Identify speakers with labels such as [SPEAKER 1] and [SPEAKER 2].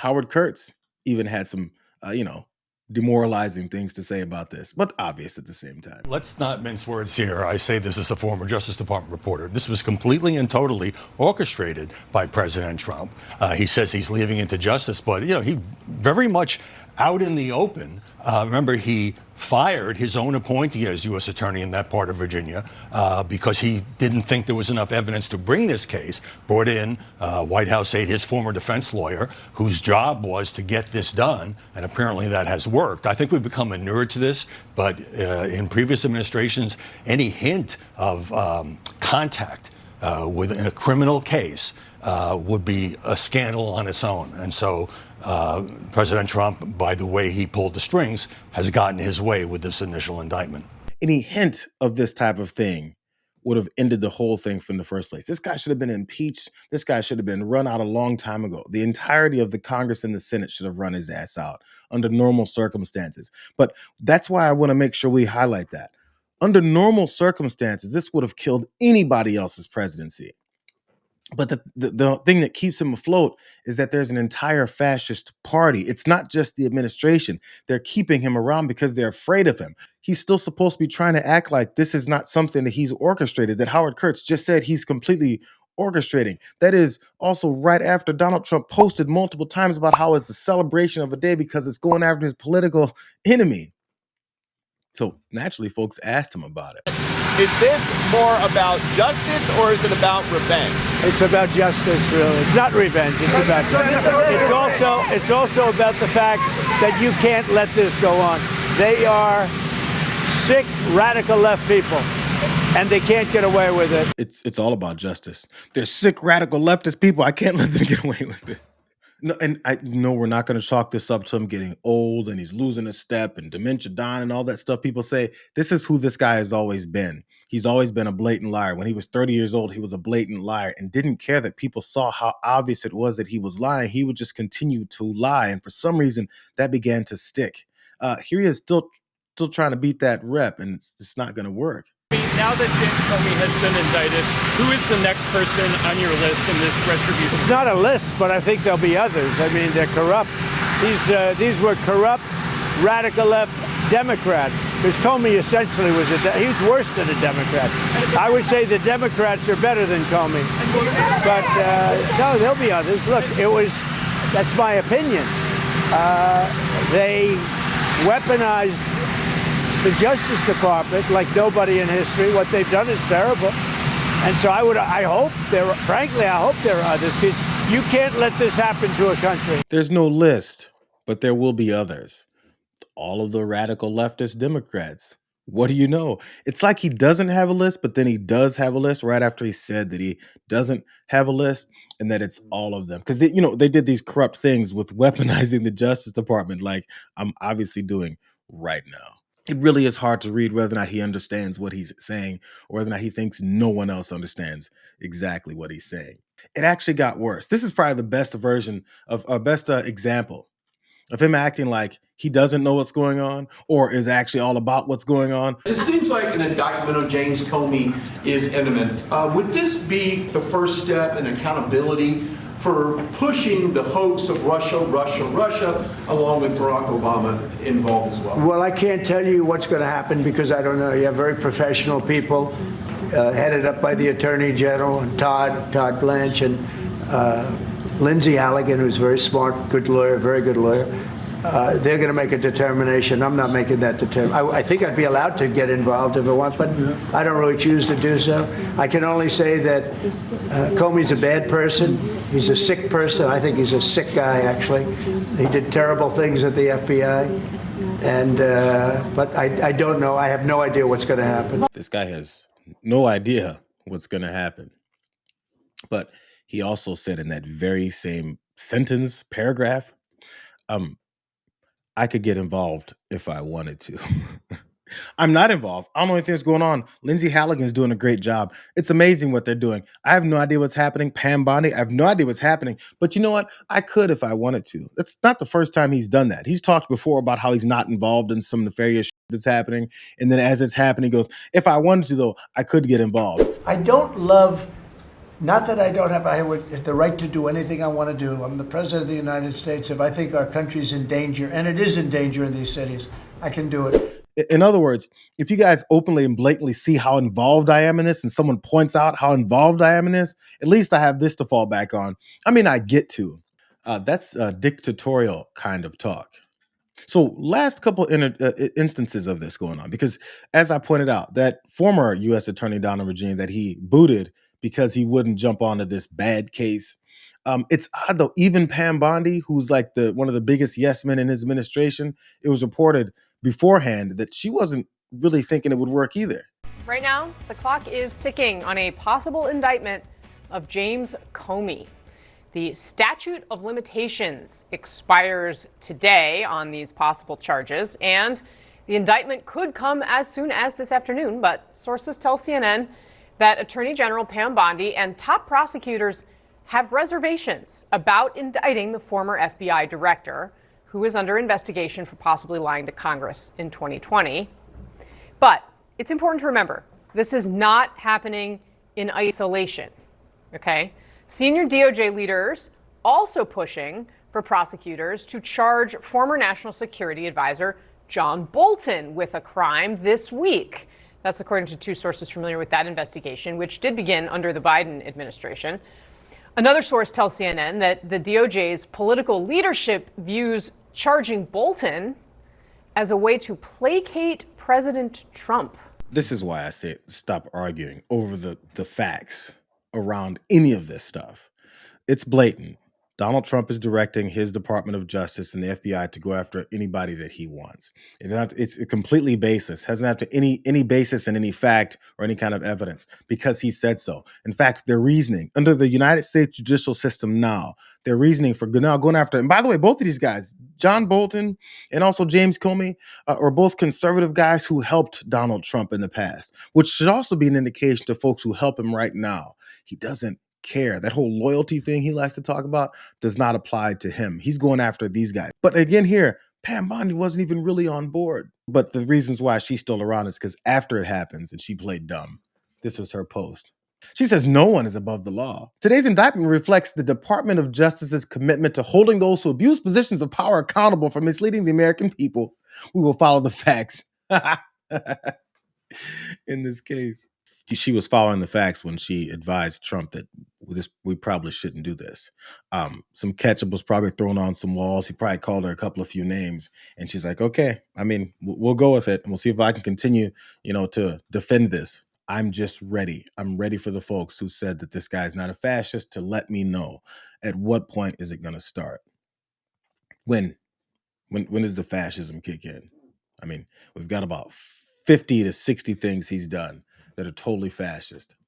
[SPEAKER 1] Howard Kurtz even had some, demoralizing things to say about this, but obvious at the same time.
[SPEAKER 2] Let's not mince words here. I say this as a former Justice Department reporter. This was completely and totally orchestrated by President Trump. He says he's leaving it to justice, but he very much out in the open. Remember, he fired his own appointee as U.S. attorney in that part of Virginia because he didn't think there was enough evidence to bring this case. Brought in White House aide, his former defense lawyer, whose job was to get this done, and apparently that has worked. I think we've become inured to this, but in previous administrations, any hint of contact within a criminal case would be a scandal on its own. And so President Trump, by the way he pulled the strings, has gotten his way with this initial indictment.
[SPEAKER 1] Any hint of this type of thing would have ended the whole thing from the first place. This guy should have been impeached. This guy should have been run out a long time ago. The entirety of the Congress and the Senate should have run his ass out under normal circumstances. But that's why I want to make sure we highlight that. Under normal circumstances, this would have killed anybody else's presidency. But the thing that keeps him afloat is that there's an entire fascist party. It's not just the administration. They're keeping him around because they're afraid of him. He's still supposed to be trying to act like this is not something that he's orchestrated, that Howard Kurtz just said he's completely orchestrating. That is also right after Donald Trump posted multiple times about how it's a celebration of a day because it's going after his political enemy. So naturally, folks asked him about it.
[SPEAKER 3] Is this more about justice or is it about revenge?
[SPEAKER 4] It's about justice, really. It's not revenge. It's about justice. It's also about the fact that you can't let this go on. They are sick, radical left people, and they can't get away with it.
[SPEAKER 1] It's all about justice. They're sick, radical leftist people. I can't let them get away with it. No, and we're not going to chalk this up to him getting old and he's losing a step and dementia dying and all that stuff people say. This is who this guy has always been. He's always been a blatant liar. When he was 30 years old, he was a blatant liar and didn't care that people saw how obvious it was that he was lying. He would just continue to lie. And for some reason, that began to stick. Here he is still trying to beat that rep, and it's not going to work.
[SPEAKER 3] Now that James Comey has been indicted, who is the next person on your list in this retribution?
[SPEAKER 4] It's not a list, but I think there'll be others. I mean, they're corrupt. These were corrupt, radical left Democrats. Because Comey essentially was he's worse than a Democrat. I would say the Democrats are better than Comey. But no, there'll be others. Look, that's my opinion. They weaponized the Justice Department like nobody in history. What they've done is terrible. And so I hope there are others, because you can't let this happen to a country.
[SPEAKER 1] There's no list, but there will be others. All of the radical leftist Democrats. What do you know? It's like he doesn't have a list, but then he does have a list right after he said that he doesn't have a list, and that it's all of them. Because they did these corrupt things with weaponizing the Justice Department, like I'm obviously doing right now. It really is hard to read whether or not he understands what he's saying or whether or not he thinks no one else understands exactly what he's saying. It actually got worse. This is probably the best version of best example of him acting like he doesn't know what's going on or is actually all about what's going on.
[SPEAKER 5] It seems like an indictment of James Comey is imminent. Would this be the first step in accountability for pushing the hoax of Russia, along with Barack Obama involved as well?
[SPEAKER 4] Well, I can't tell you what's going to happen because I don't know. You have very professional people headed up by the Attorney General and Todd Blanche and Lindsay Halligan, who's very smart, good lawyer, very good lawyer. They're going to make a determination. I'm not making that determination. I think I'd be allowed to get involved if I want, but I don't really choose to do so. I can only say that Comey's a bad person. He's a sick person. I think he's a sick guy, actually. He did terrible things at the FBI. And but I don't know. I have no idea what's going to happen.
[SPEAKER 1] This guy has no idea what's going to happen. But he also said in that very same paragraph, I could get involved if I wanted to. I'm not involved. I don't know anything that's going on. Lindsay Halligan's doing a great job. It's amazing what they're doing. I have no idea what's happening. Pam Bondi, I have no idea what's happening. But you know what? I could if I wanted to. That's not the first time he's done that. He's talked before about how he's not involved in some nefarious shit that's happening. And then as it's happening, he goes, if I wanted to, though, I could get involved.
[SPEAKER 6] I don't love
[SPEAKER 4] Not that I don't have the right to do anything I want to do. I'm the president of the United States. If I think our country's in danger, and it is in danger in these cities, I can do it.
[SPEAKER 1] In other words, if you guys openly and blatantly see how involved I am in this and someone points out how involved I am in this, at least I have this to fall back on. I mean, I get to. That's dictatorial kind of talk. So last couple instances of this going on, because as I pointed out, that former U.S. Attorney Donald Regine that he booted because he wouldn't jump onto this bad case. It's odd though, even Pam Bondi, who's like one of the biggest yes men in his administration, it was reported beforehand that she wasn't really thinking it would work either.
[SPEAKER 6] Right now, the clock is ticking on a possible indictment of James Comey. The statute of limitations expires today on these possible charges, and the indictment could come as soon as this afternoon. But sources tell CNN that Attorney General Pam Bondi and top prosecutors have reservations about indicting the former FBI director, who is under investigation for possibly lying to Congress in 2020. But it's important to remember, this is not happening in isolation, okay? Senior DOJ leaders also pushing for prosecutors to charge former National Security Advisor John Bolton with a crime this week. That's according to two sources familiar with that investigation, which did begin under the Biden administration. Another source tells CNN that the DOJ's political leadership views charging Bolton as a way to placate President Trump.
[SPEAKER 1] This is why I say stop arguing over the facts around any of this stuff. It's blatant. Donald Trump is directing his Department of Justice and the FBI to go after anybody that he wants. It's completely baseless. Hasn't have to any basis in any fact or any kind of evidence because he said so. In fact, their reasoning under the United States judicial system now, their reasoning for now going after. And by the way, both of these guys, John Bolton and also James Comey, are both conservative guys who helped Donald Trump in the past, which should also be an indication to folks who help him right now. He doesn't care. That whole loyalty thing he likes to talk about does not apply to him. He's going after these guys. But again here, Pam Bondi wasn't even really on board. But the reasons why she's still around is because after it happens and she played dumb. This was her post. She says no one is above the law. Today's indictment reflects the Department of Justice's commitment to holding those who abuse positions of power accountable for misleading the American people. We will follow the facts. In this case, she was following the facts when she advised Trump that we probably shouldn't do this. Some ketchup was probably thrown on some walls. He probably called her a few names, and she's like, "Okay, I mean, we'll go with it, and we'll see if I can continue, to defend this. I'm just ready. I'm ready for the folks who said that this guy's not a fascist to let me know at what point is it going to start. When does the fascism kick in? I mean, we've got about 50 to 60 things he's done that are totally fascist.